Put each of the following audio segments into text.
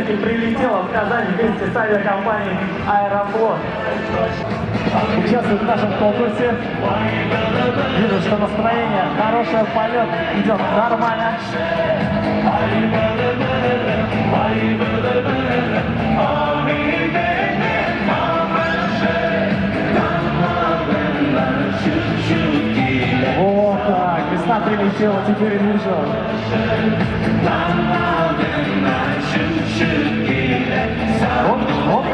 все-таки прилетела в Казань вместе с авиакомпанией «Аэрофлот». Участвует в нашем конкурсе. Вижу, что настроение хорошее, полет идет нормально. Вот так, весна прилетела, теперь вижу. Оп, оп.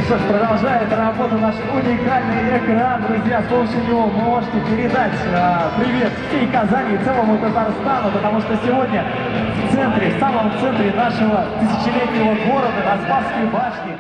Что ж, продолжает работу наш уникальный экран, друзья. С помощью него вы можете передать привет всей Казани и целому Татарстану, потому что сегодня в центре, в самом центре нашего тысячелетнего города, на Спасской башне,